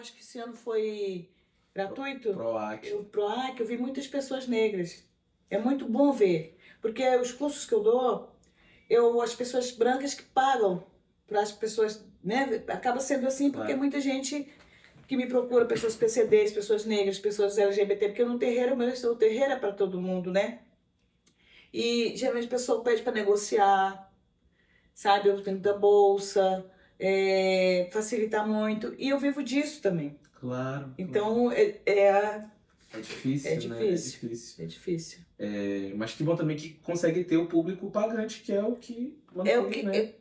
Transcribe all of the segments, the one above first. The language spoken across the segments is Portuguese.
acho que esse ano foi gratuito. PROAC. O PROAC, eu vi muitas pessoas negras. É muito bom ver, porque os cursos que eu dou, as pessoas brancas que pagam para as pessoas, né? Acaba sendo assim porque Claro. muita gente que me procura, pessoas PCDs, pessoas negras, pessoas LGBT, porque no terreiro, o terreiro é para todo mundo, né? E geralmente a pessoa pede para negociar, sabe? Eu tenho da bolsa, facilitar muito. E eu vivo disso também. Claro. Então, É difícil, é né? difícil. É difícil. É difícil. Mas que bom também que consegue ter o público pagante, que é o que mantém, né?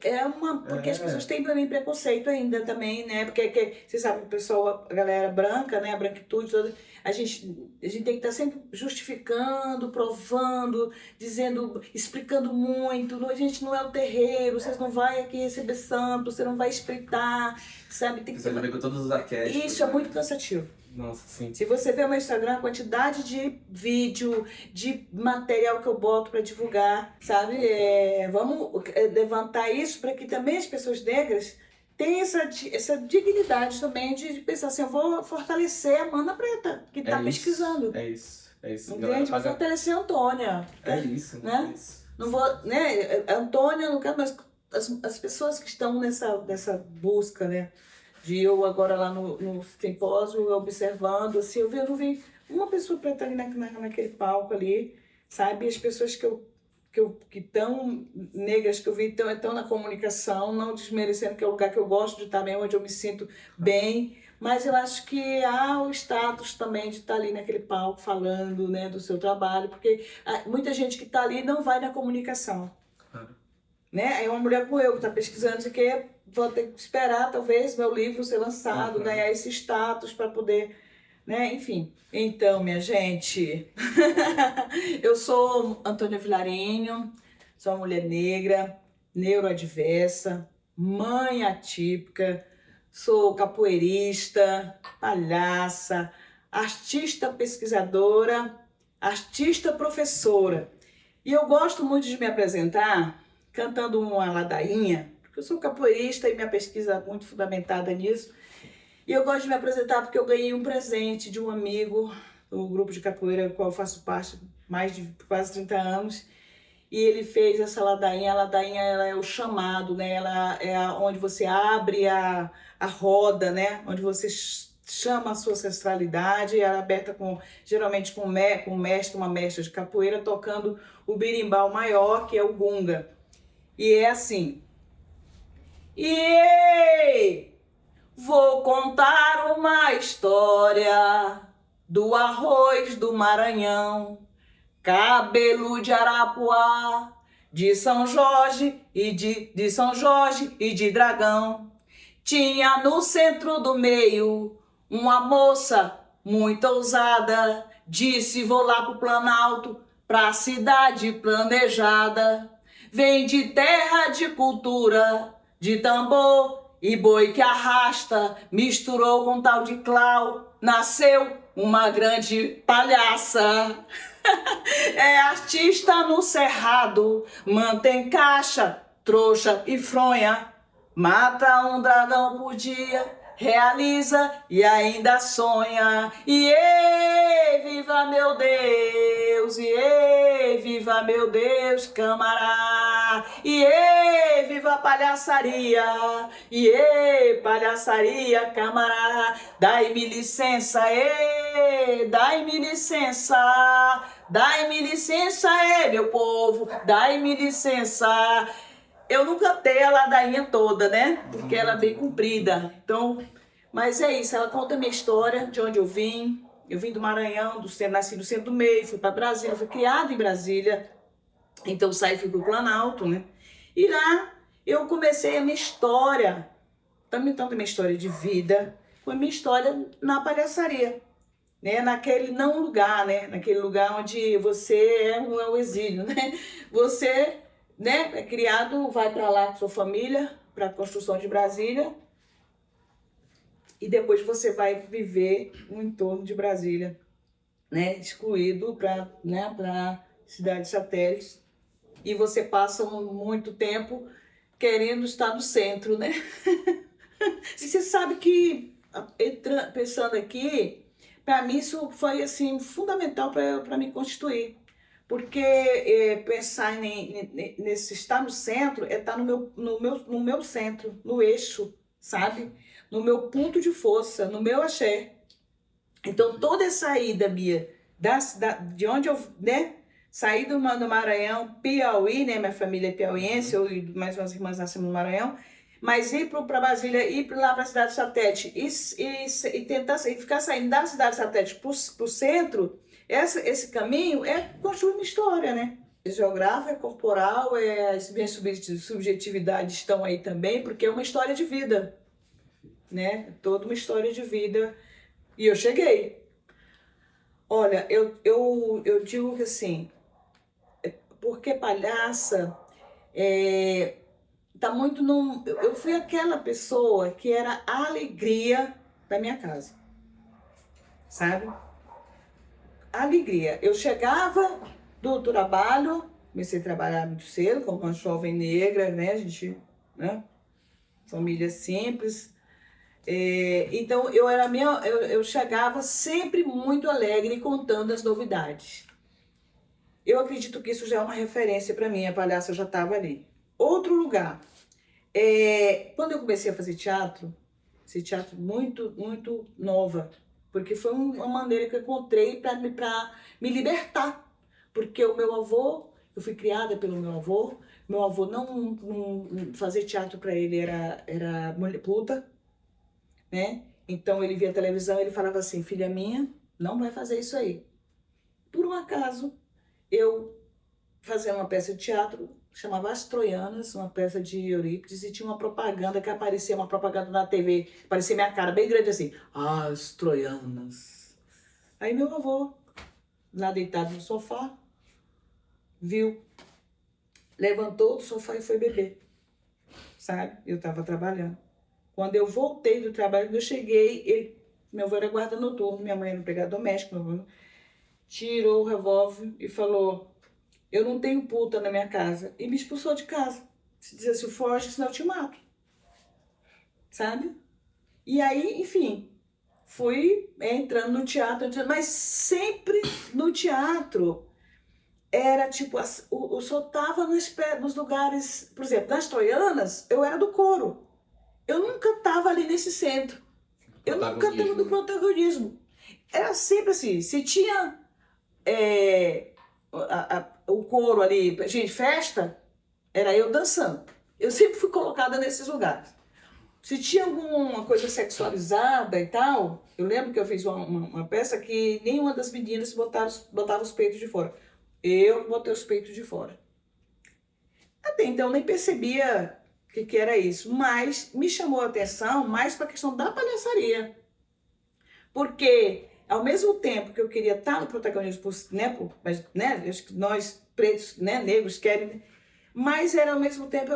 Porque as pessoas têm pra mim preconceito ainda também, né? Porque você sabe, o pessoal, a galera branca, né? A branquitude toda, a gente tem que estar sempre justificando, provando, dizendo, explicando muito. A gente não é o terreiro, vocês não vão aqui receber santo, você não vai espreitar, sabe? Tem que Você vai ver com todos os arquétipos. Isso é né? muito cansativo. Nossa, sim. Se você ver o meu Instagram, a quantidade de vídeo, de material que eu boto para divulgar, sabe? Vamos levantar isso para que também as pessoas negras tenham essa dignidade também de pensar assim, eu vou fortalecer a Mana Preta, que está pesquisando. É isso. Entende? Vou fortalecer a Antônia. É isso. Né? É isso. Não vou, né? A Antônia, não quero, mas as pessoas que estão nessa busca, né? De eu agora lá no simpósio, observando, assim, eu não vi uma pessoa preta ali naquele palco ali, sabe? As pessoas que estão negras, que eu vi estão na comunicação, não desmerecendo, que é o lugar que eu gosto de estar mesmo, onde eu me sinto bem, mas eu acho que há o status também de estar ali naquele palco falando, né, do seu trabalho, porque muita gente que está ali não vai na comunicação. Né? É uma mulher como eu que está pesquisando isso aqui, vou ter que esperar talvez meu livro ser lançado, ganhar esse status para poder, né? Enfim. Então, minha gente, eu sou Antônia Vilarinho, sou uma mulher negra, neuroadversa, mãe atípica, sou capoeirista, palhaça, artista pesquisadora, artista professora. E eu gosto muito de me apresentar cantando uma ladainha, porque eu sou capoeirista e minha pesquisa é muito fundamentada nisso. E eu gosto de me apresentar porque eu ganhei um presente de um amigo do grupo de capoeira do qual eu faço parte há mais de quase 30 anos. E ele fez essa ladainha. A ladainha, ela é o chamado, né? Ela é onde você abre a roda, né? Onde você chama a sua ancestralidade. Ela é aberta geralmente com um mestre, uma mestra de capoeira, tocando o berimbau maior, que é o gunga. E é assim. Vou contar uma história do arroz do Maranhão, cabelo de Arapuá, de São Jorge e de São Jorge e de Dragão. Tinha no centro do meio uma moça muito ousada, disse: vou lá pro Planalto, pra cidade planejada. Vem de terra de cultura, de tambor e boi que arrasta, misturou com tal de Clau, nasceu uma grande palhaça. É artista no cerrado, mantém caixa, trouxa e fronha, mata um dragão por dia, realiza e ainda sonha. Viva meu Deus, viva meu Deus, camará. Viva a palhaçaria, palhaçaria, camará. Dai-me licença, dai-me licença. Dai-me licença, meu povo, dai-me licença. Eu não cantei a ladainha toda, né? Porque ela é bem comprida. Então, mas é isso, ela conta a minha história, de onde eu vim. Eu vim do Maranhão, nasci no centro do meio, fui para Brasília, fui criada em Brasília. Então saí e fui pro Planalto, né? E lá eu comecei a minha história, também tanto a minha história de vida, foi a minha história na palhaçaria. Né, naquele não lugar, né, naquele lugar onde você é o exílio, né, você, né, é criado, vai para lá com sua família, para a construção de Brasília, e depois você vai viver no entorno de Brasília, né, excluído para, né, para cidades satélites, e você passa muito tempo querendo estar no centro, né, e você sabe que pensando aqui, para mim isso foi assim fundamental para me constituir. Porque pensar nesse estar no centro é estar no meu centro, no eixo, sabe? No meu ponto de força, no meu axé. Então, toda essa ida, Bia, de onde eu, né, saí do Maranhão, Piauí, né, minha família é piauiense, eu e mais umas irmãs nascemos no Maranhão, mas ir para Brasília, ir lá para a cidade satélite e tentar ficar saindo da cidade satélite para o centro, esse caminho é construir uma história, né? Geográfica, corporal, as minhas subjetividades estão aí também, porque é uma história de vida, né? Toda uma história de vida. E eu cheguei. Olha, eu digo que assim, porque palhaça tá muito num. Eu fui aquela pessoa que era a alegria da minha casa, sabe? Alegria. Eu chegava do trabalho, comecei a trabalhar muito cedo, como uma jovem negra, né? A gente, né? Família simples. Então eu chegava sempre muito alegre contando as novidades. Eu acredito que isso já é uma referência para mim, a palhaça já estava ali. Outro lugar, quando eu comecei a fazer teatro, esse teatro muito, muito nova, porque foi uma maneira que eu encontrei para me libertar. Porque o meu avô, eu fui criada pelo meu avô não fazer teatro para ele era puta, né? Então ele via televisão e ele falava assim, filha minha, não vai fazer isso aí. Por um acaso, eu fazia uma peça de teatro, chamava As Troianas, uma peça de Eurípides, e tinha uma propaganda que aparecia, uma propaganda na TV, parecia minha cara bem grande assim, As Troianas. Aí meu avô, lá deitado no sofá, viu, levantou do sofá e foi beber, sabe? Eu estava trabalhando. Quando eu voltei do trabalho, quando eu cheguei, meu avô era guarda noturno, minha mãe era empregada doméstica, meu avô tirou o revólver e falou, eu não tenho puta na minha casa. E me expulsou de casa. Se dizia, foge, senão eu te mato. Sabe? E aí, enfim, fui entrando no teatro, mas sempre no teatro era tipo, eu só tava nos lugares, por exemplo, nas Troianas, eu era do coro. Eu nunca tava ali nesse centro. Eu nunca tava no protagonismo. Era sempre assim, se tinha o coro ali, gente, festa, era eu dançando. Eu sempre fui colocada nesses lugares. Se tinha alguma coisa sexualizada e tal, eu lembro que eu fiz uma peça que nenhuma das meninas botava os peitos de fora. Eu botei os peitos de fora. Até então eu nem percebia o que era isso, mas me chamou a atenção mais para a questão da palhaçaria. Porque ao mesmo tempo que eu queria estar no protagonismo, mas né, nós pretos, né, negros querem, mas era ao mesmo tempo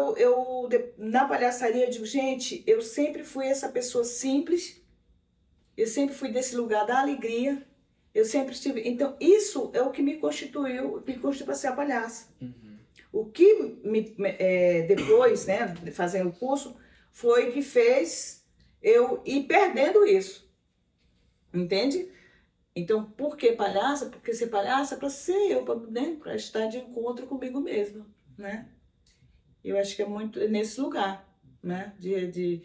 na palhaçaria eu digo, gente, eu sempre fui essa pessoa simples, eu sempre fui desse lugar da alegria, eu sempre estive, então isso é o que me constituiu para ser a palhaça. Uhum. O que depois, né, fazendo o curso, foi que fez eu ir perdendo isso, entende? Então, por que palhaça? Porque ser palhaça é para ser eu, para estar de encontro comigo mesma, né? Eu acho que é muito nesse lugar, né? De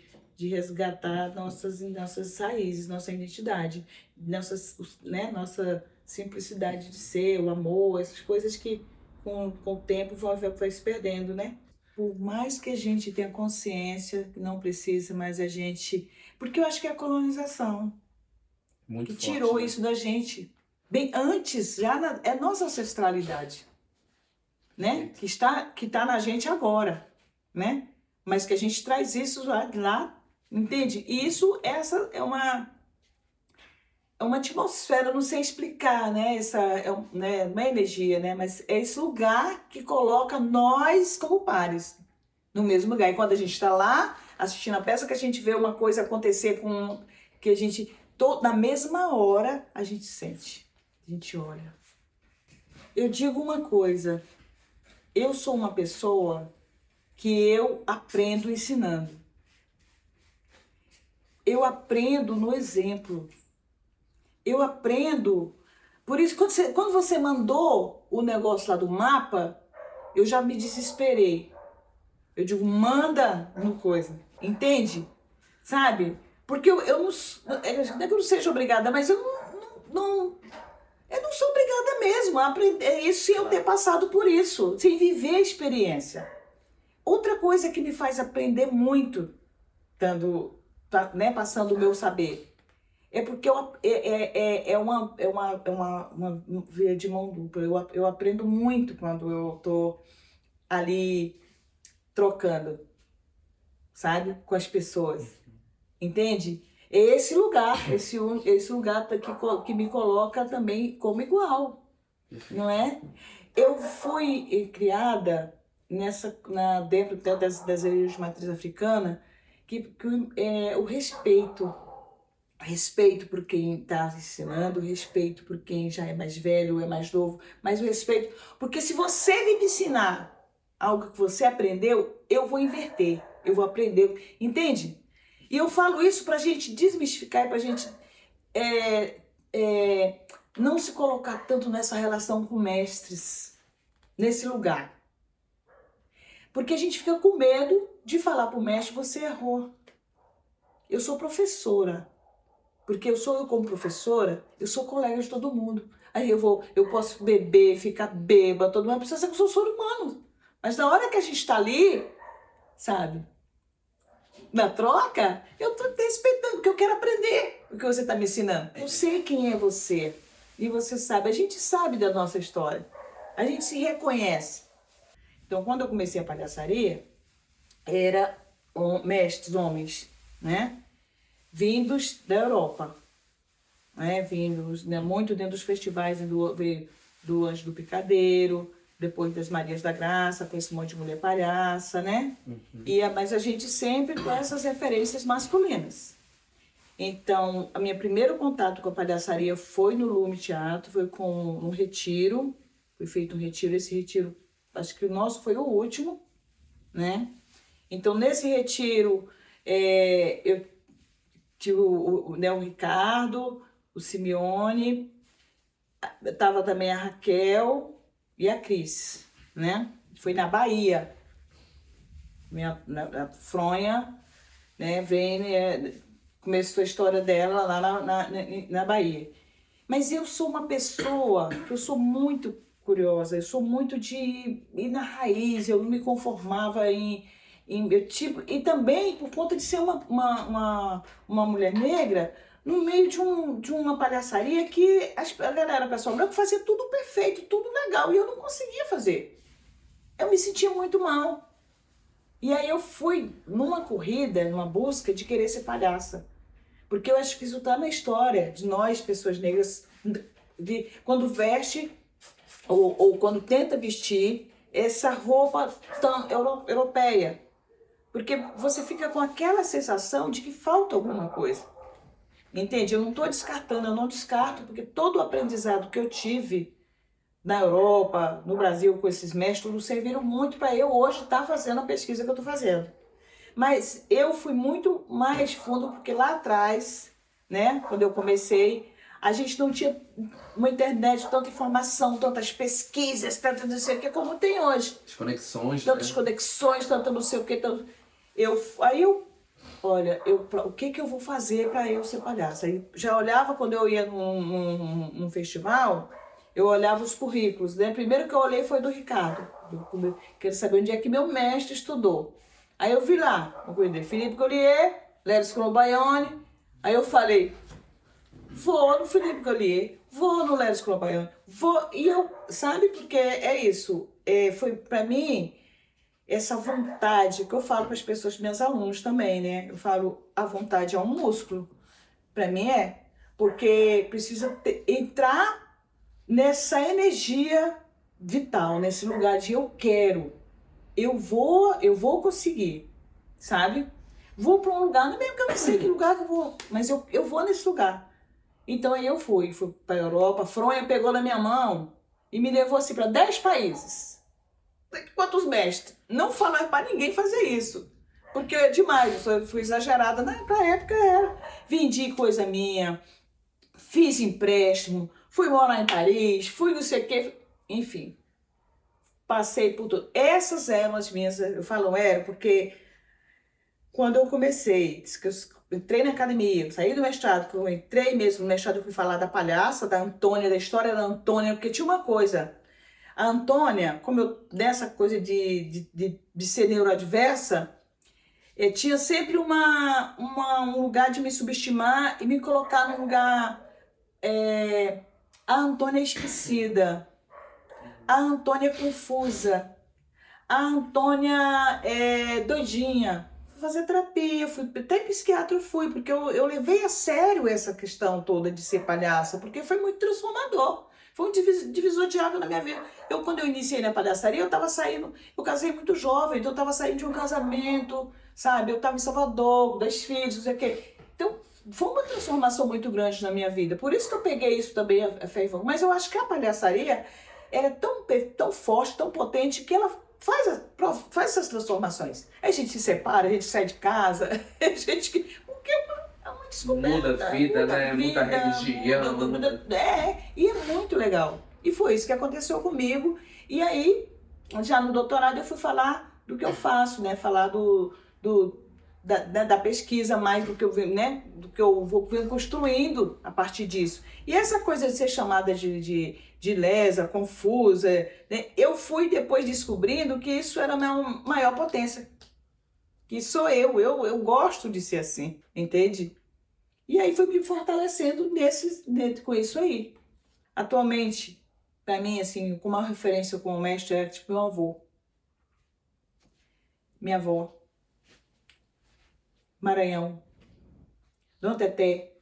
resgatar nossas raízes, nossa identidade, nossa simplicidade de ser, o amor, essas coisas que com o tempo vai se perdendo, né? Por mais que a gente tenha consciência que não precisa, mas a gente... Porque eu acho que é a colonização. Muito que forte, tirou, né? Isso da gente. Bem antes, é nossa ancestralidade, né? Que está na gente agora, né? Mas que a gente traz isso lá, entende? E isso, essa é uma atmosfera, não sei explicar, né? Essa né? Não é energia, né? Mas é esse lugar que coloca nós como pares no mesmo lugar. E quando a gente está lá assistindo a peça, que a gente vê uma coisa acontecer que a gente... Na mesma hora, a gente sente, a gente olha. Eu digo uma coisa, eu sou uma pessoa que eu aprendo ensinando. eu aprendo no exemplo. Eu aprendo. Por isso, quando você mandou o negócio lá do mapa, eu já me desesperei. Eu digo, manda no coisa. Entende? Sabe? Porque eu não é que eu não seja obrigada, mas eu não sou obrigada mesmo a aprender isso sem eu ter passado por isso, sem viver a experiência. Outra coisa que me faz aprender muito, passando o meu saber, é porque é uma via de mão dupla. Eu aprendo muito quando eu estou ali trocando, sabe? Com as pessoas. Entende? É esse lugar, esse lugar que me coloca também como igual, não é? Eu fui criada dentro das religiões de matriz africana, o respeito por quem está ensinando, o respeito por quem já é mais velho ou é mais novo, mas o respeito, porque se você vir me ensinar algo que você aprendeu, eu vou inverter, eu vou aprender, entende? E eu falo isso para a gente desmistificar, para a gente não se colocar tanto nessa relação com mestres, nesse lugar. Porque a gente fica com medo de falar para o mestre, você errou. Eu sou professora, porque eu como professora, eu sou colega de todo mundo. Aí eu posso beber, ficar bêbada, todo mundo precisa saber que eu sou ser humano. Mas na hora que a gente está ali, sabe, na troca, eu estou te respeitando, porque eu quero aprender o que você está me ensinando. Eu sei quem é você, e você sabe, a gente sabe da nossa história, a gente se reconhece. Então, quando eu comecei a palhaçaria, era mestres, homens, né, vindos da Europa, né, vindos, né, muito dentro dos festivais do Anjo do Picadeiro, depois das Marias da Graça, com esse monte de mulher palhaça, né? Mas a gente sempre com essas referências masculinas. Então, o meu primeiro contato com a palhaçaria foi no Lume Teatro, foi com um retiro, foi feito um retiro, esse retiro, acho que o nosso foi o último, né? Então, nesse retiro, eu tive o Ricardo, o Simeone, estava também a Raquel e a Cris, né? Foi na Bahia. A Fronha, né, começou a história dela lá na Bahia. Mas eu sou uma pessoa que eu sou muito curiosa, eu sou muito de ir na raiz, eu não me conformava em tipo, e também por conta de ser uma mulher negra, no meio de uma palhaçaria que a galera, o pessoal branco, fazia tudo perfeito, tudo legal, e eu não conseguia fazer. Eu me sentia muito mal. E aí eu fui numa corrida, numa busca de querer ser palhaça. Porque eu acho que isso está na história de nós, pessoas negras, quando veste ou quando tenta vestir essa roupa tão europeia. Porque você fica com aquela sensação de que falta alguma coisa. Entende? Eu não estou descartando, eu não descarto, porque todo o aprendizado que eu tive na Europa, no Brasil, com esses mestres, tudo serviram muito para eu hoje estar fazendo a pesquisa que eu estou fazendo. Mas eu fui muito mais fundo, porque lá atrás, né, quando eu comecei, a gente não tinha uma internet, tanta informação, tantas pesquisas, tanto não sei o que, como tem hoje. As conexões, tantas conexões, tanto não sei o que. Olha, o que eu vou fazer para eu ser palhaça? Aí já olhava quando eu ia num festival, eu olhava os currículos, né? Primeiro que eu olhei foi do Ricardo. Eu queria saber onde é que meu mestre estudou. Aí eu vi lá, o currículo de Felipe Collier, Léo Sclobaione. Aí eu falei, vou no Felipe Collier, vou no Léo Sclobaione, vou. E eu, sabe, porque é isso. Foi para mim essa vontade que eu falo para as pessoas, meus alunos também, né? Eu falo, a vontade é um músculo. Para mim porque precisa entrar nessa energia vital, nesse lugar de eu quero, eu vou conseguir, sabe? Vou para um lugar, não é mesmo que eu não sei que lugar que eu vou, mas eu vou nesse lugar. Então aí eu fui para a Europa, a Fronha pegou na minha mão e me levou assim para 10 países. Quantos mestres? Não falar para ninguém fazer isso. Porque é demais, eu fui exagerada. Na época era. Vendi coisa minha, fiz empréstimo, fui morar em Paris, fui não sei o quê. Enfim, passei por tudo. Essas eram as minhas, eu falo era, porque quando eu comecei, que eu entrei na academia, saí do mestrado, que eu entrei mesmo no mestrado, eu fui falar da palhaça, da Antônia, da história da Antônia, porque tinha uma coisa. A Antônia, como eu, dessa coisa de ser neurodiversa, tinha sempre um lugar de me subestimar e me colocar num lugar. A Antônia esquecida, a Antônia confusa, a Antônia doidinha. Fui fazer terapia, até psiquiatra eu fui, porque eu levei a sério essa questão toda de ser palhaça, porque foi muito transformador. Foi um divisor de água na minha vida. Quando eu iniciei na palhaçaria, eu tava saindo, eu casei muito jovem, então eu tava saindo de um casamento, sabe? Eu tava em Salvador, com 2 filhos, não sei o quê. Então, foi uma transformação muito grande na minha vida. Por isso que eu peguei isso também, a fé e fogo. Mas eu acho que a palhaçaria ela é tão forte, tão potente, que ela faz essas transformações. A gente se separa, a gente sai de casa, a gente... Porque é uma descoberta. Muda a vida, né? Muda a religião. E é muito legal. E foi isso que aconteceu comigo. E aí, já no doutorado, eu fui falar do que eu faço, né? Falar da pesquisa mais do que eu venho, né? Do que eu vou construindo a partir disso. E essa coisa de ser chamada de lesa, confusa, né? Eu fui depois descobrindo que isso era a minha maior potência. Que sou eu gosto de ser assim, entende? E aí fui me fortalecendo com isso aí. Atualmente, para mim, assim, com uma referência como mestre é tipo meu avô. Minha avó. Maranhão. Dona Teté.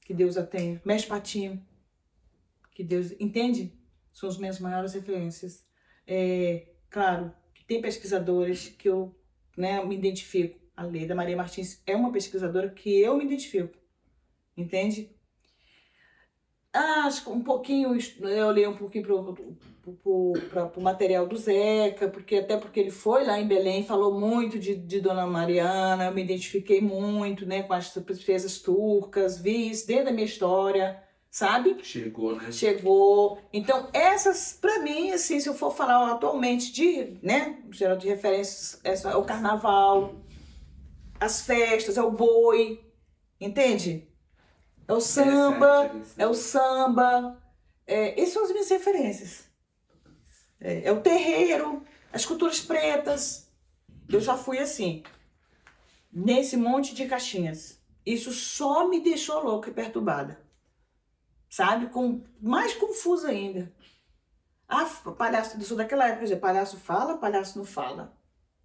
Que Deus a tenha. Mestre Patinho. Que Deus... Entende? São as minhas maiores referências. Claro, que tem pesquisadoras que eu, né, me identifico. A Leda Maria Martins é uma pesquisadora que eu me identifico. Entende? Acho que um pouquinho, eu olhei um pouquinho para o material do Zeca, até porque ele foi lá em Belém, falou muito de Dona Mariana, eu me identifiquei muito, né, com as princesas turcas, vi isso dentro da minha história, sabe? Chegou, né? Chegou. Então, essas, para mim, assim, se eu for falar atualmente né, geral de referências, é o carnaval, as festas, é o boi, entende? É o samba, essas são as minhas referências. É o terreiro, as culturas pretas. Eu já fui assim, nesse monte de caixinhas. Isso só me deixou louca e perturbada. Sabe? Mais confusa ainda. Palhaço, isso daquela época, quer dizer, palhaço fala, palhaço não fala.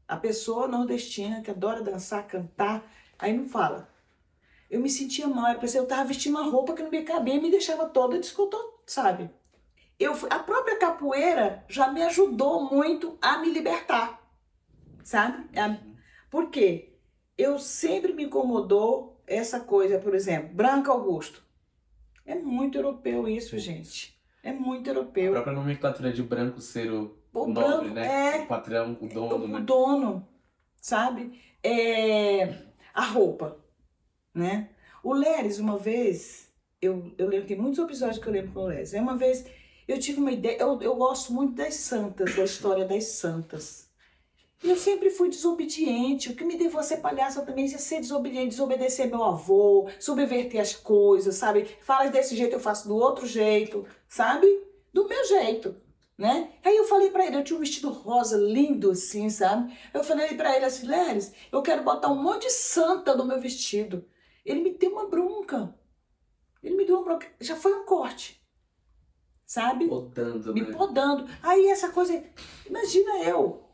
A pessoa nordestina que adora dançar, cantar, aí não fala. Eu me sentia mal, eu pensei, eu tava vestindo uma roupa que não me cabia e me deixava toda descontrolada, sabe? A própria capoeira já me ajudou muito a me libertar, sabe? Por quê? Eu sempre me incomodou essa coisa, por exemplo, Branco Augusto. É muito europeu isso, gente. É muito europeu. A própria nomenclatura de branco ser o nobre, branco, né? O patrão, o dono, né? O dono, sabe? A roupa. Né? O Leris, uma vez, eu lembro, tem muitos episódios que eu lembro com o Leris. Uma vez eu tive uma ideia, eu gosto muito das santas, da história das santas. E eu sempre fui desobediente. O que me levou a ser palhaça também é ser desobediente, desobedecer meu avô, subverter as coisas, sabe? Fala desse jeito, eu faço do outro jeito, sabe? Do meu jeito, né? Aí eu falei pra ele, eu tinha um vestido rosa lindo assim, sabe? Eu falei pra ele assim, Leris, eu quero botar um monte de santa no meu vestido. Ele me deu uma bronca. Já foi um corte. Sabe? Podando, me né? podando. Aí essa coisa... Imagina eu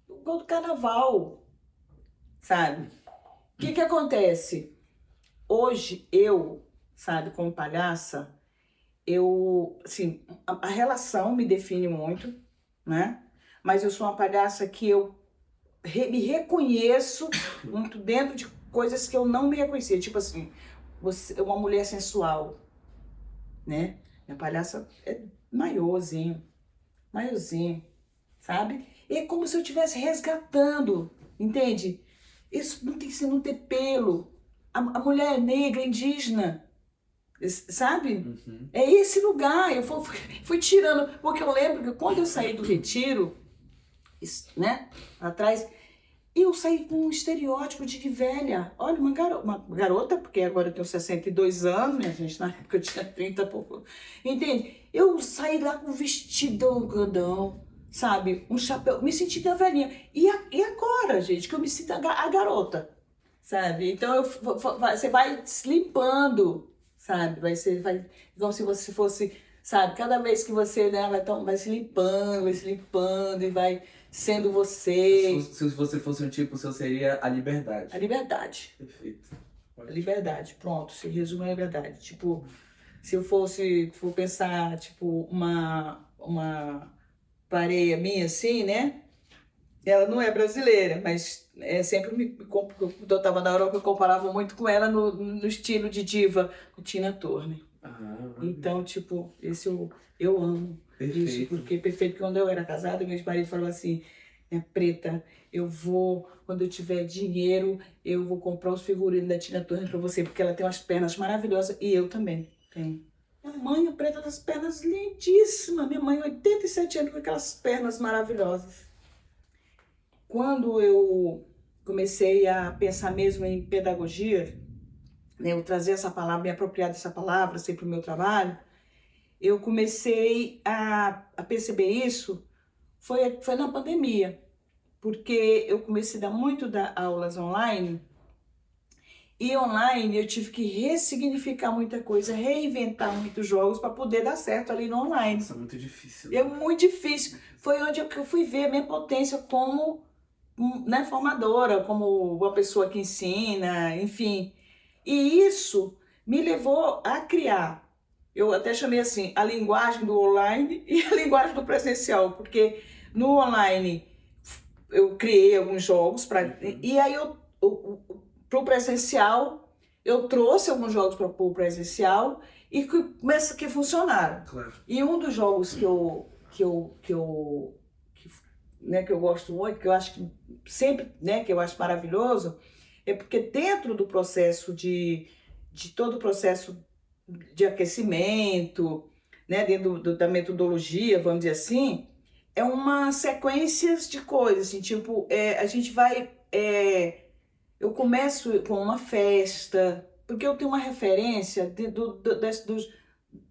do carnaval. Sabe? O que acontece? Hoje eu, sabe, como palhaça, assim, a relação me define muito, né? Mas eu sou uma palhaça que eu me reconheço muito dentro de coisas que eu não me reconhecia. Tipo assim, você é uma mulher sensual, né? Minha palhaça é maiorzinho, sabe? E é como se eu estivesse resgatando, entende? Isso não tem que não ter pelo. A mulher negra, indígena, sabe? Uhum. É esse lugar. Eu fui tirando, porque eu lembro que quando eu saí do retiro, né, atrás, eu saí com um estereótipo de velha. Olha, uma garota, porque agora eu tenho 62 anos, minha gente, na época eu tinha 30 e pouco. Entende? Eu saí lá com um vestidão grandão, sabe? Um chapéu, me senti da velhinha. E agora, gente, que eu me sinto a garota, sabe? Então você vai se limpando, sabe? Como se você fosse, sabe? Cada vez que você, né, vai se limpando e vai sendo você. Se você fosse um tipo, o seu seria a liberdade. A liberdade. Perfeito. A liberdade, pronto, se resume a liberdade. Tipo, se eu for pensar, tipo, uma pareia minha assim, né? Ela não é brasileira, mas quando eu estava na Europa, eu comparava muito com ela no estilo de diva, com Tina Turner. Então, tipo, esse eu amo. Perfeito. Isso, porque perfeito, quando eu era casada, meu marido falou assim, Preta, quando eu tiver dinheiro, eu vou comprar os figurinos da Tina Turner pra você, porque ela tem umas pernas maravilhosas, e eu também tenho. Minha mãe, a Preta, das pernas lindíssimas, minha mãe, 87 anos, com aquelas pernas maravilhosas. Quando eu comecei a pensar mesmo em pedagogia, né, eu trazer essa palavra, me apropriar dessa palavra, assim, para o meu trabalho, eu comecei a perceber isso, foi na pandemia, porque eu comecei a dar aulas online, e online eu tive que ressignificar muita coisa, reinventar muitos jogos para poder dar certo ali no online. Isso é muito difícil. É muito difícil. Foi onde eu fui ver a minha potência como, né, formadora, como uma pessoa que ensina, enfim. E isso me levou a criar, eu até chamei assim, a linguagem do online e a linguagem do presencial, porque no online eu criei alguns jogos, e aí para o presencial, eu trouxe alguns jogos para o presencial e que funcionaram. Claro. E um dos jogos que eu gosto muito, que eu acho que sempre, né, que eu acho maravilhoso, é porque dentro do processo de todo o processo de aquecimento, né, dentro da metodologia, vamos dizer assim, é uma sequência de coisas, assim, tipo, a gente vai, eu começo com uma festa, porque eu tenho uma referência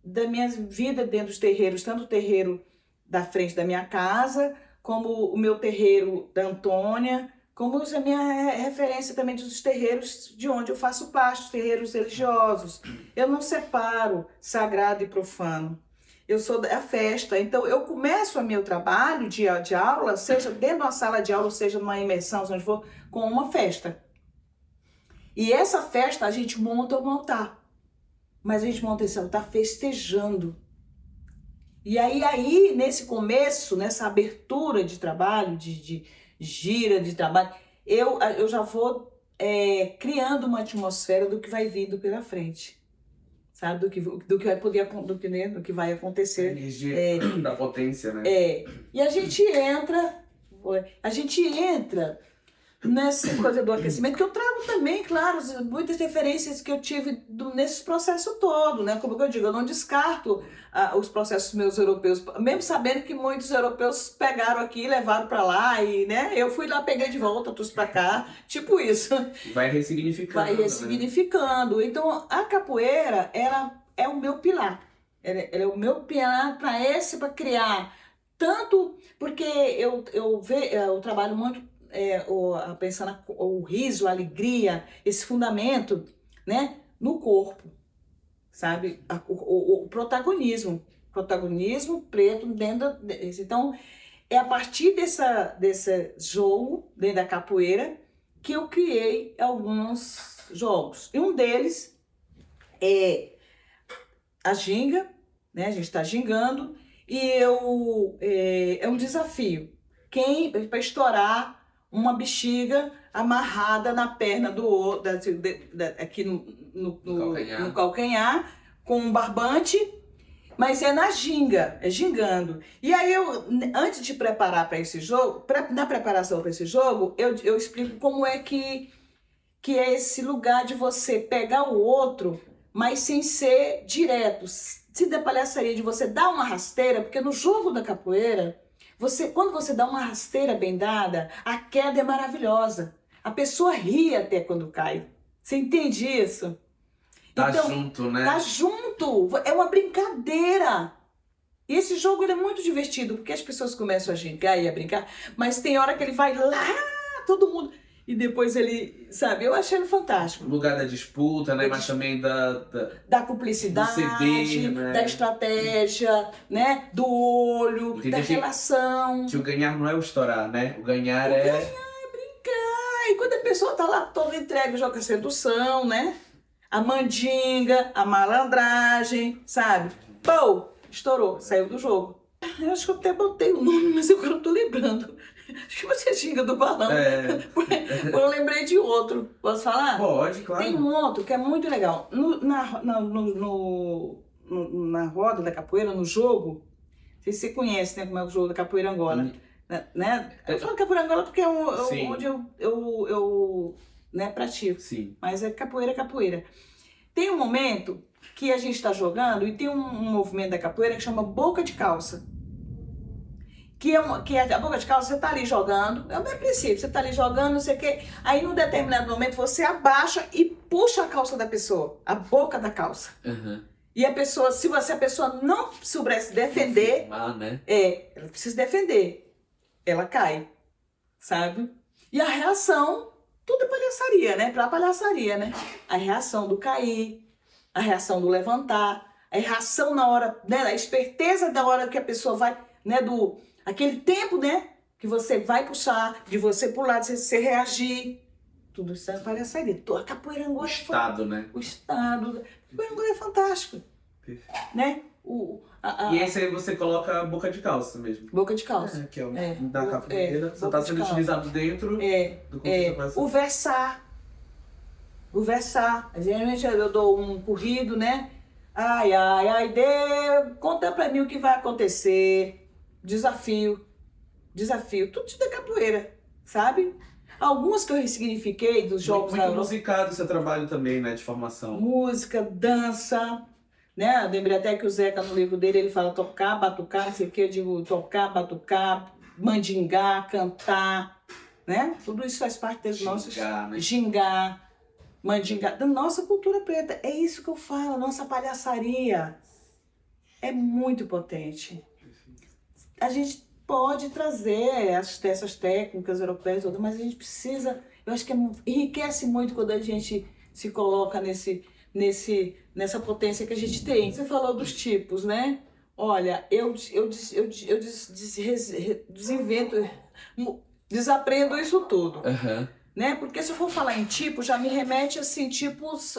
da minha vida dentro dos terreiros, tanto o terreiro da frente da minha casa, como o meu terreiro da Antônia, como a minha referência também dos terreiros de onde eu faço parte, os terreiros religiosos. Eu não separo sagrado e profano. Eu sou da festa, então eu começo o meu trabalho de aula, seja dentro de uma sala de aula, seja numa imersão, onde for, com uma festa. E essa festa a gente monta um altar, mas a gente monta esse altar festejando. E aí nesse começo, nessa abertura de trabalho, de gira de trabalho, eu já vou criando uma atmosfera do que vai vindo pela frente, sabe? Do que vai poder, do que vai acontecer. A energia da potência, né? E a gente entra nessa coisa do aquecimento, que eu trago também, claro, muitas referências que eu tive nesse processo todo, né? Como eu digo, eu não descarto os processos meus europeus, mesmo sabendo que muitos europeus pegaram aqui e levaram para lá, e, né, eu fui lá, peguei de volta, trouxe para cá, tipo isso. Vai ressignificando. Vai ressignificando. Né? Então, a capoeira, ela é o meu pilar. Ela é o meu pilar para criar. Tanto porque eu trabalho muito pensando o riso, a alegria, esse fundamento, né, no corpo, sabe? O protagonismo preto dentro desse. Então, é a partir desse jogo, dentro da capoeira, que eu criei alguns jogos. E um deles é a ginga, né? A gente está gingando, e é um desafio. Para estourar uma bexiga amarrada na perna do outro, aqui no calcanhar, com um barbante, Mas é na ginga, é gingando. E aí eu, antes de preparar para esse jogo, na preparação para esse jogo, eu explico como é que é esse lugar de você pegar o outro, mas sem ser direto. Se der palhaçaria de você dar uma rasteira, porque no jogo da capoeira, quando você dá uma rasteira bem dada, a queda é maravilhosa. A pessoa ri até quando cai. Você entende isso? Tá Então, junto, né? tá junto. É uma brincadeira. E esse jogo ele é muito divertido, porque as pessoas começam a gingar e a brincar, mas tem hora que ele vai lá, todo mundo... E depois ele, sabe, eu achei ele fantástico. O lugar da disputa, né? Mas também da cumplicidade, do ceder, né? da estratégia, né? Do olho, Porque da relação. Que o ganhar não é o estourar, né? O ganhar Ganhar é brincar. E quando a pessoa tá lá toda entregue, joga a sedução, né? A mandinga, a malandragem, sabe? Pô, estourou, saiu do jogo. Eu acho que eu até botei o nome, mas agora eu tô lembrando. Acho que você xinga do balão. Eu lembrei de outro. Posso falar? Pode, claro. Tem um outro que é muito legal. Na roda da capoeira, no jogo, não sei se você conhece, né, como é o jogo da capoeira Angola. Né? Eu falo capoeira Angola porque é onde eu pratico. Sim. Mas é capoeira. Tem um momento que a gente está jogando e tem um movimento da capoeira que chama boca de calça. Que a boca de calça, você tá ali jogando, é o mesmo princípio, você tá ali jogando, não sei o quê, aí num determinado momento você abaixa e puxa a calça da pessoa, a boca da calça. Uhum. E a pessoa, se a pessoa não souber se defender, né? ela precisa defender, ela cai, sabe? E a reação, tudo é palhaçaria, né? Pra palhaçaria, né? A reação do cair, a reação do levantar, a reação na hora, né? A esperteza da hora que a pessoa vai, né? Aquele tempo, né? Que você vai puxar, de você pular, de você reagir. Tudo isso é palhaçaria. A capoeira Angola O estado, né? O estado. A capoeira Angola é fantástico. Perfeito. Né? E esse aí você coloca a boca de calça mesmo. Boca de calça. Que é o da capoeira. Só tá sendo utilizado dentro do contexto. O versar. O versar. Geralmente eu dou um corrido, né? Ai, conta pra mim o que vai acontecer. Desafio, tudo da capoeira, sabe? Alguns que eu ressignifiquei dos jogos... Muito musicado o seu trabalho também, né, de formação. Música, dança, né? Eu lembrei até que o Zeca, no livro dele, ele fala tocar, batucar, não sei o que, eu digo tocar, batucar, mandingar, cantar, né? Tudo isso faz parte das nossas... Gingar, mandingar, da nossa cultura preta. É isso que eu falo, nossa palhaçaria é muito potente. A gente pode trazer essas técnicas europeias, mas a gente precisa, eu acho que enriquece muito quando a gente se coloca nessa potência que a gente tem. Você falou dos tipos, né? Olha, eu desaprendo isso tudo, né? Porque se eu for falar em tipo, já me remete assim, tipos...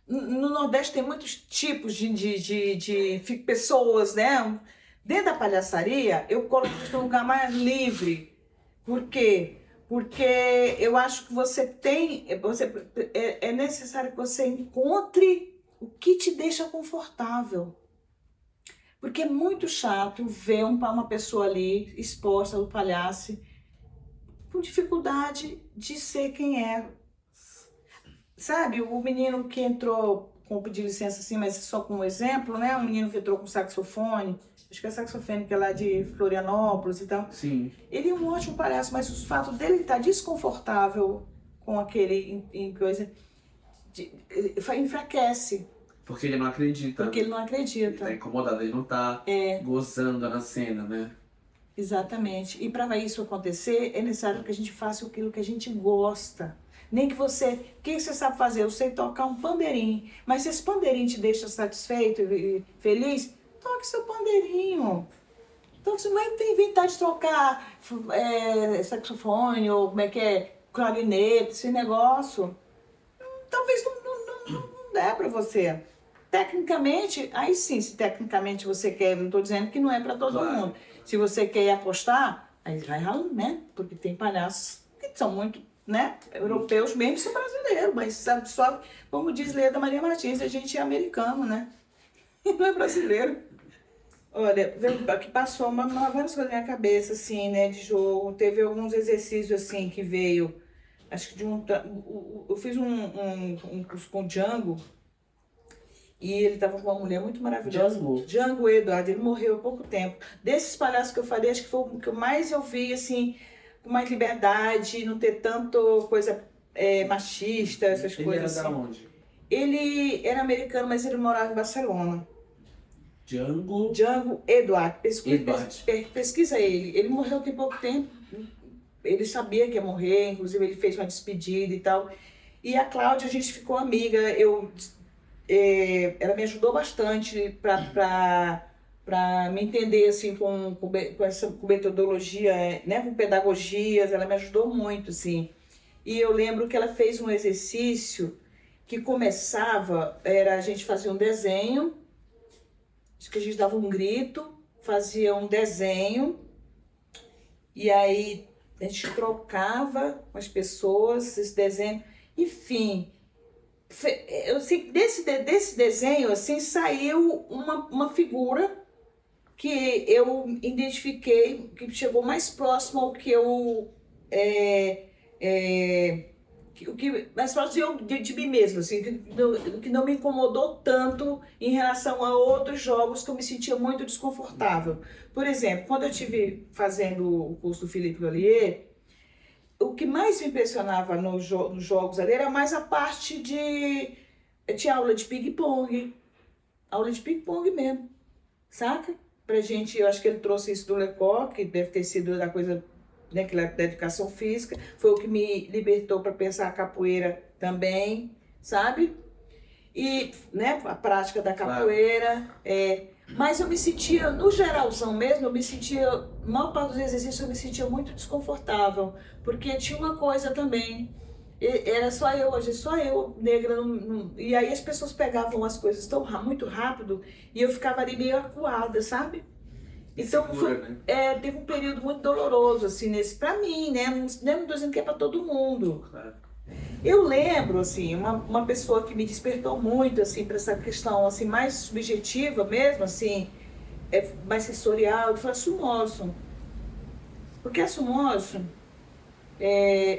no Nordeste tem muitos tipos de pessoas, né? Dentro da palhaçaria, eu coloco isso num lugar mais livre. Por quê? Porque eu acho que é necessário que você encontre o que te deixa confortável. Porque é muito chato ver uma pessoa ali exposta ao palhaço com dificuldade de ser quem é. Sabe, o menino que entrou, com pedir licença assim, mas só como exemplo, né? Um menino que entrou com saxofone, acho que é saxofone que é lá de Florianópolis e tal. Sim. Ele é um ótimo palhaço, mas o fato dele estar desconfortável com aquele coisa, enfraquece. Porque ele não acredita. Ele tá incomodado, ele não tá gozando na cena, né? Exatamente. E para isso acontecer, é necessário que a gente faça aquilo que a gente gosta. Nem que você... O que você sabe fazer? Eu sei tocar um pandeirinho. Mas se esse pandeirinho te deixa satisfeito e feliz, toque seu pandeirinho. Então você não vai inventar de trocar saxofone ou como é que é, clarinete, esse negócio. Talvez não dê para você. Tecnicamente, aí sim, se tecnicamente você quer, não estou dizendo que não é para todo mundo. Se você quer apostar, aí vai ralando, né? Porque tem palhaços que são muito, né, europeus mesmo, são brasileiros, mas sabe só, como diz Leda Maria Martins, a gente é americano, né? Não é brasileiro. Olha, que passou várias coisas na minha cabeça, assim, né, de jogo. Teve alguns exercícios, assim, que veio, acho que de eu fiz um curso com o Django, e ele tava com uma mulher muito maravilhosa. Django Edward, ele morreu há pouco tempo. Desses palhaços que eu falei, acho que foi o que eu mais eu vi, assim, com mais liberdade, não ter tanto coisa machista, essas coisas Ele era assim. da onde? Ele era americano, mas ele morava em Barcelona. Django Edward. Edward. Pesquisa ele. Ele morreu tem pouco tempo. Ele sabia que ia morrer, inclusive ele fez uma despedida e tal. E a Cláudia, a gente ficou amiga. Ela me ajudou bastante para me entender assim, com metodologia, né, com pedagogias. Ela me ajudou muito, assim. E eu lembro que ela fez um exercício que começava, a gente fazia um desenho, acho que a gente dava um grito, fazia um desenho, e aí a gente trocava com as pessoas esse desenho, enfim. Eu sei que desse desenho assim, saiu uma figura que eu identifiquei, que chegou mais próximo ao que eu... mais próximo de mim mesmo, assim, que não me incomodou tanto em relação a outros jogos que eu me sentia muito desconfortável. Por exemplo, quando eu estive fazendo o curso do Philippe Gallier, o que mais me impressionava nos jogos ali era mais a parte de... Tinha aula de ping-pong, mesmo, saca? Pra gente, eu acho que ele trouxe isso do Lecoq, que deve ter sido da coisa, né, da educação física, foi o que me libertou para pensar a capoeira também, sabe? E, né, a prática da capoeira, mas eu me sentia, no geralzão mesmo, a maior parte dos exercícios eu me sentia muito desconfortável, porque tinha uma coisa também, era só eu, hoje só eu, negra, e aí as pessoas pegavam as coisas muito rápido e eu ficava ali meio acuada, sabe? Então, segura, né? Teve um período muito doloroso, assim, pra mim, né? Não estou dizendo que é pra todo mundo. Claro. Eu lembro, assim, uma pessoa que me despertou muito, assim, para essa questão, assim, mais subjetiva mesmo, assim, mais sensorial, foi a Sumosso. Porque a Sumosso,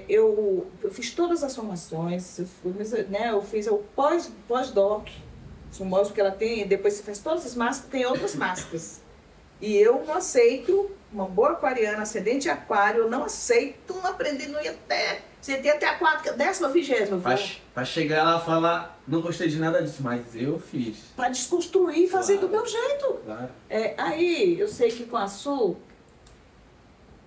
eu fiz todas as formações, eu fiz o pós-doc, Sumosso, que ela tem, depois você faz todas as máscaras, tem outras máscaras. E eu não aceito, uma boa aquariana, ascendente aquário, eu não aceito, não aprendi, não ia até... Você tem até a 10ª, 20ª. Pra chegar lá e falar, não gostei de nada disso, mas eu fiz. Pra desconstruir e fazer do meu jeito. Claro. Aí, eu sei que com a Su,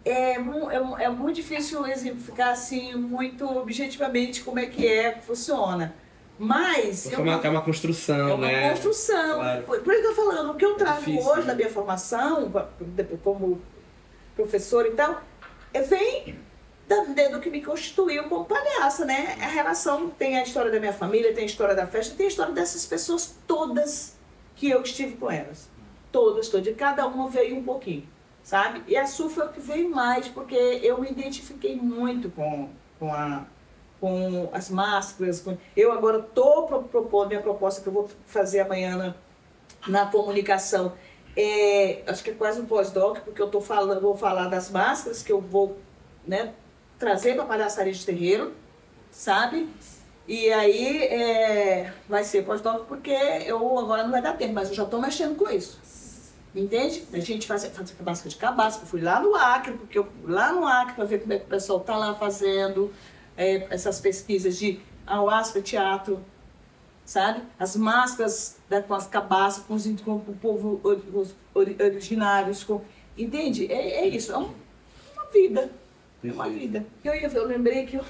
é muito difícil exemplificar assim, muito objetivamente como é que funciona. Mas... É uma construção, né? É uma construção. Claro. Por isso que eu tô falando, o que eu trago difícil, hoje né? na minha formação, como professor e tal, vem do que me constituiu como palhaça, né? A relação, tem a história da minha família, tem a história da festa, tem a história dessas pessoas todas que eu estive com elas. Todas. De cada uma veio um pouquinho, sabe? E a Su foi o que veio mais, porque eu me identifiquei muito com as máscaras. Eu agora estou propondo minha proposta que eu vou fazer amanhã na comunicação. Acho que é quase um pós-doc, porque eu vou falar das máscaras que eu vou, né, trazer para a palhaçaria de terreiro, sabe? E aí vai ser pós-doc porque eu agora não vai dar tempo, mas eu já estou mexendo com isso. Entende? A gente faz máscara de cabaça. Eu fui lá no Acre, para ver como é que o pessoal está lá fazendo essas pesquisas de Auaspa, teatro, sabe? As máscaras com as cabaças, com o povo originários. Entende? É isso, é uma vida. É uma vida. Eu lembrei que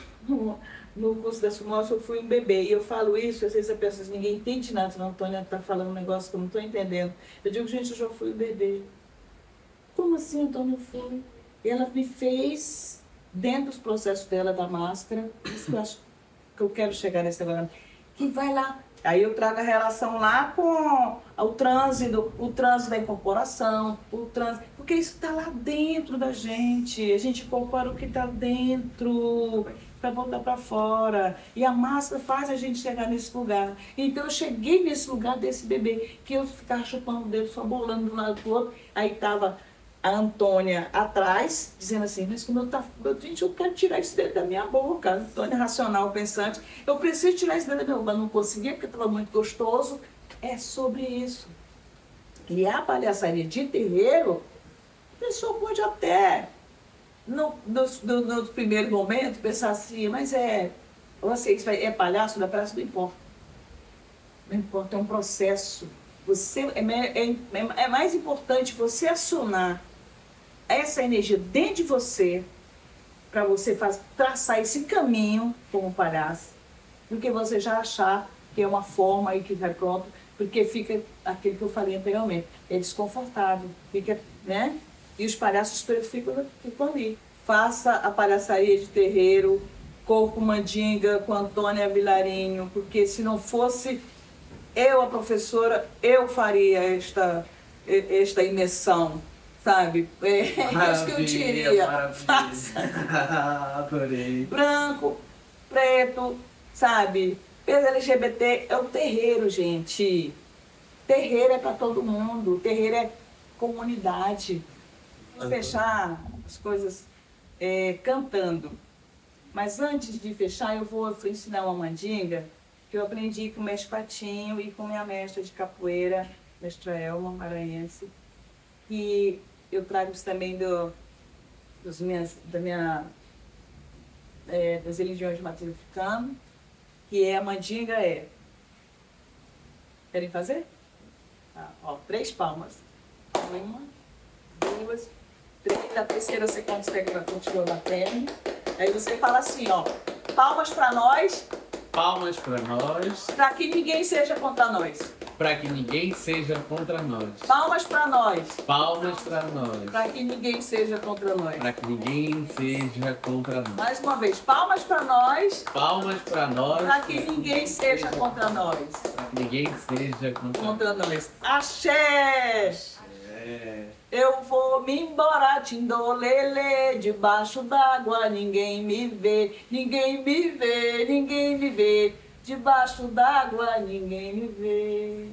no curso da Sumosso eu fui um bebê. E eu falo isso, às vezes a pessoa diz, ninguém entende nada, a Antônia está falando um negócio que eu não estou entendendo. Eu digo, gente, eu já fui um bebê. Como assim, Antônia, eu fui? E ela me fez, dentro dos processos dela da máscara, isso que eu acho que eu quero chegar nesse negócio, que vai lá. Aí eu trago a relação lá com o trânsito da incorporação, porque isso está lá dentro da gente, a gente incorpora o que está dentro. para botar para fora. E a máscara faz a gente chegar nesse lugar. Então eu cheguei nesse lugar desse bebê, que eu ficava chupando o dedo, só bolando de um lado pro outro. Aí tava a Antônia atrás, dizendo assim, mas como gente, eu quero tirar esse dedo da minha boca. A Antônia racional, pensante, eu preciso tirar esse dedo da minha boca, mas não conseguia porque estava muito gostoso. É sobre isso. E a palhaçaria de terreiro, a pessoa pode até, no primeiro momento, pensar assim, mas você é palhaço, da palhaço, não importa. Não importa, é um processo. É mais importante você acionar essa energia dentro de você, para você traçar esse caminho como palhaço, do que você já achar que é uma forma e que vai pronto, porque fica aquilo que eu falei anteriormente, é desconfortável, fica, né? E os palhaços ficam ali. Faça a palhaçaria de terreiro, Corpo Mandinga, com Antônia Vilarinho, porque se não fosse eu, a professora, eu faria esta imersão, sabe? É isso que eu diria. Faça. Adorei. Branco, preto, sabe? Peso LGBT é o terreiro, gente. Terreiro é para todo mundo. Terreiro é comunidade. Vou fechar as coisas cantando. Mas antes de fechar, eu vou ensinar uma mandinga que eu aprendi com o mestre Patinho e com minha mestra de capoeira, mestra Elma Maranhense. E eu trago isso também das religiões de matriz africana, que a mandinga Querem fazer? Tá, ó, 3 palmas. 1, 2, 3. A terceira você consegue continuar na perna. Aí você fala assim, ó. Palmas para nós. Palmas para nós. Para que ninguém seja contra nós. Para que ninguém seja contra nós. Palmas para nós. Palmas para nós. Para que ninguém seja contra nós. Para que ninguém seja contra nós. Mais uma vez, palmas para nós. Palmas para nós. Para que ninguém seja contra nós. Para que ninguém seja Contra nós. Axé! É. Eu vou me embora, tindolele, debaixo d'água, ninguém me vê, ninguém me vê, ninguém me vê, debaixo d'água, ninguém me vê.